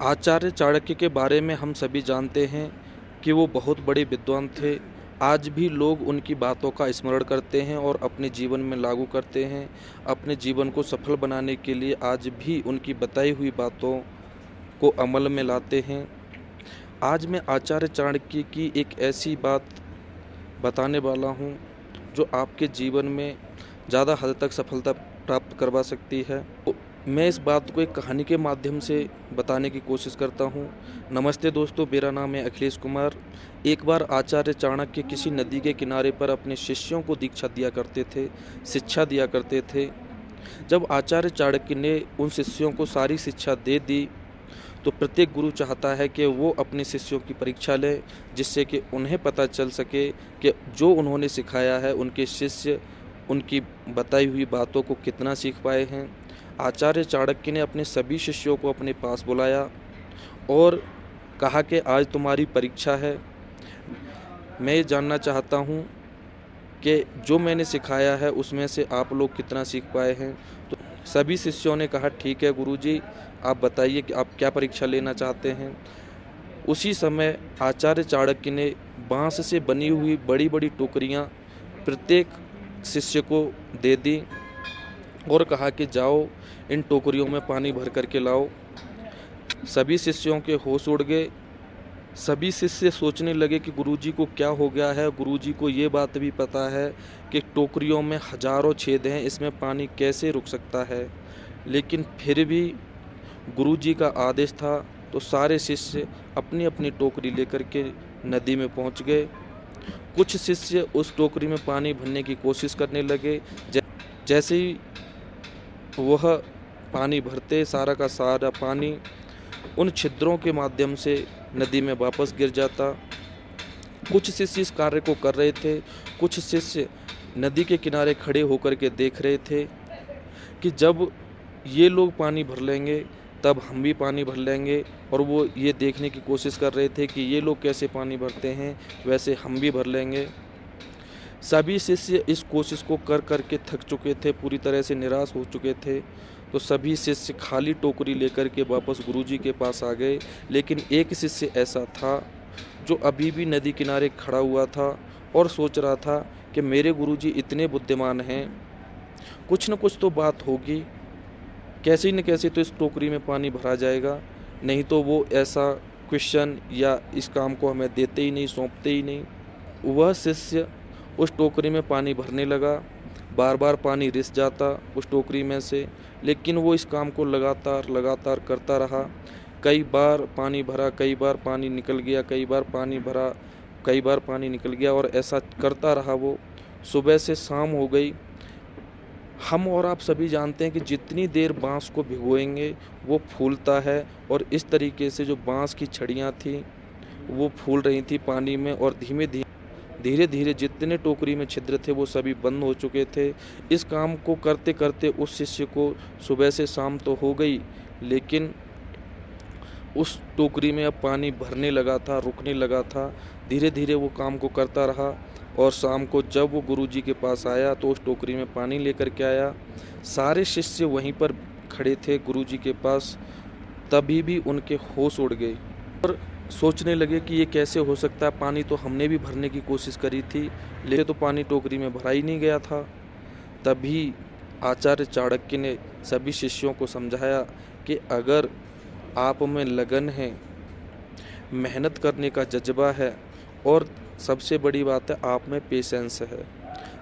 आचार्य चाणक्य के बारे में हम सभी जानते हैं कि वो बहुत बड़े विद्वान थे। आज भी लोग उनकी बातों का स्मरण करते हैं और अपने जीवन में लागू करते हैं। अपने जीवन को सफल बनाने के लिए आज भी उनकी बताई हुई बातों को अमल में लाते हैं। आज मैं आचार्य चाणक्य की एक ऐसी बात बताने वाला हूँ जो आपके जीवन में ज़्यादा हद तक सफलता प्राप्त करवा सकती है। मैं इस बात को एक कहानी के माध्यम से बताने की कोशिश करता हूँ। नमस्ते दोस्तों, मेरा नाम है अखिलेश कुमार। एक बार आचार्य चाणक्य किसी नदी के किनारे पर अपने शिष्यों को दीक्षा दिया करते थे, शिक्षा दिया करते थे। जब आचार्य चाणक्य ने उन शिष्यों को सारी शिक्षा दे दी, तो प्रत्येक गुरु चाहता है कि वो अपने शिष्यों की परीक्षा ले, जिससे कि उन्हें पता चल सके कि जो उन्होंने सिखाया है उनके शिष्य उनकी बताई हुई बातों को कितना सीख पाए हैं। आचार्य चाणक्य ने अपने सभी शिष्यों को अपने पास बुलाया और कहा कि आज तुम्हारी परीक्षा है। मैं ये जानना चाहता हूँ कि जो मैंने सिखाया है उसमें से आप लोग कितना सीख पाए हैं। तो सभी शिष्यों ने कहा, ठीक है गुरुजी, आप बताइए कि आप क्या परीक्षा लेना चाहते हैं। उसी समय आचार्य चाणक्य ने बांस से बनी हुई बड़ी बड़ी टोकरियाँ प्रत्येक शिष्य को दे दी और कहा कि जाओ इन टोकरियों में पानी भर करके लाओ। सभी शिष्यों के होश उड़ गए। सभी शिष्य सोचने लगे कि गुरुजी को क्या हो गया है। गुरुजी को ये बात भी पता है कि टोकरियों में हजारों छेद हैं, इसमें पानी कैसे रुक सकता है। लेकिन फिर भी गुरुजी का आदेश था, तो सारे शिष्य अपनी अपनी टोकरी लेकर के नदी में पहुंच गए। कुछ शिष्य उस टोकरी में पानी भरने की कोशिश करने लगे। जैसे ही वह पानी भरते, सारा का सारा पानी उन छिद्रों के माध्यम से नदी में वापस गिर जाता। कुछ शिष्य इस कार्य को कर रहे थे, कुछ शिष्य नदी के किनारे खड़े होकर के देख रहे थे कि जब ये लोग पानी भर लेंगे तब हम भी पानी भर लेंगे। और वो ये देखने की कोशिश कर रहे थे कि ये लोग कैसे पानी भरते हैं, वैसे हम भी भर लेंगे। सभी शिष्य इस कोशिश को कर कर के थक चुके थे, पूरी तरह से निराश हो चुके थे। तो सभी शिष्य खाली टोकरी लेकर के वापस गुरुजी के पास आ गए। लेकिन एक शिष्य ऐसा था जो अभी भी नदी किनारे खड़ा हुआ था और सोच रहा था कि मेरे गुरुजी इतने बुद्धिमान हैं, कुछ न कुछ तो बात होगी, कैसे न कैसे तो इस टोकरी में पानी भरा जाएगा, नहीं तो वो ऐसा क्वेश्चन या इस काम को हमें देते ही नहीं, सौंपते ही नहीं। वह शिष्य उस टोकरी में पानी भरने लगा। बार बार पानी रिस जाता उस टोकरी में से, लेकिन वो इस काम को लगातार करता रहा। कई बार पानी भरा, कई बार पानी निकल गया, कई बार पानी भरा, कई बार पानी निकल गया, और ऐसा करता रहा वो। सुबह से शाम हो गई। हम और आप सभी जानते हैं कि जितनी देर बांस को भिगोएंगे वो फूलता है, और इस तरीके से जो बांस की छड़ियाँ थी वो फूल रही थी पानी में, और धीरे धीरे जितने टोकरी में छिद्र थे वो सभी बंद हो चुके थे। इस काम को करते करते उस शिष्य को सुबह से शाम तो हो गई, लेकिन उस टोकरी में अब पानी भरने लगा था, रुकने लगा था। धीरे धीरे वो काम को करता रहा, और शाम को जब वो गुरुजी के पास आया तो उस टोकरी में पानी लेकर के आया। सारे शिष्य वहीं पर खड़े थे गुरुजी के पास। तभी भी उनके होश उड़ गए और सोचने लगे कि ये कैसे हो सकता है, पानी तो हमने भी भरने की कोशिश करी थी, लेकिन तो पानी टोकरी में भरा ही नहीं गया था। तभी आचार्य चाणक्य ने सभी शिष्यों को समझाया कि अगर आप में लगन है, मेहनत करने का जज्बा है, और सबसे बड़ी बात है आप में पेशेंस है,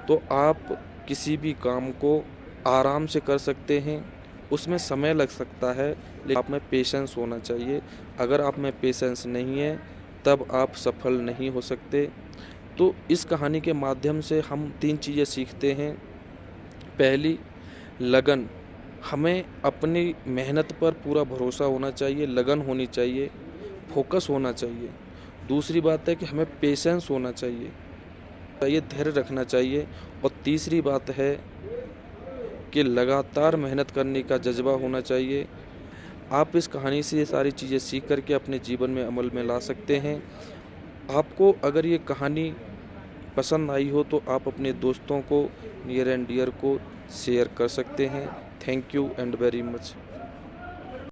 तो आप किसी भी काम को आराम से कर सकते हैं। उसमें समय लग सकता है, लेकिन आप में पेशेंस होना चाहिए। अगर आप में पेशेंस नहीं है तब आप सफल नहीं हो सकते। तो इस कहानी के माध्यम से हम 3 चीज़ें सीखते हैं। पहली, लगन। हमें अपनी मेहनत पर पूरा भरोसा होना चाहिए, लगन होनी चाहिए, फोकस होना चाहिए। दूसरी बात है कि हमें पेशेंस होना चाहिए, धैर्य रखना चाहिए। और तीसरी बात है कि लगातार मेहनत करने का जज्बा होना चाहिए। आप इस कहानी से ये सारी चीज़ें सीख करके अपने जीवन में अमल में ला सकते हैं। आपको अगर ये कहानी पसंद आई हो तो आप अपने दोस्तों को, नियर एंड डियर को शेयर कर सकते हैं। Thank you and very much.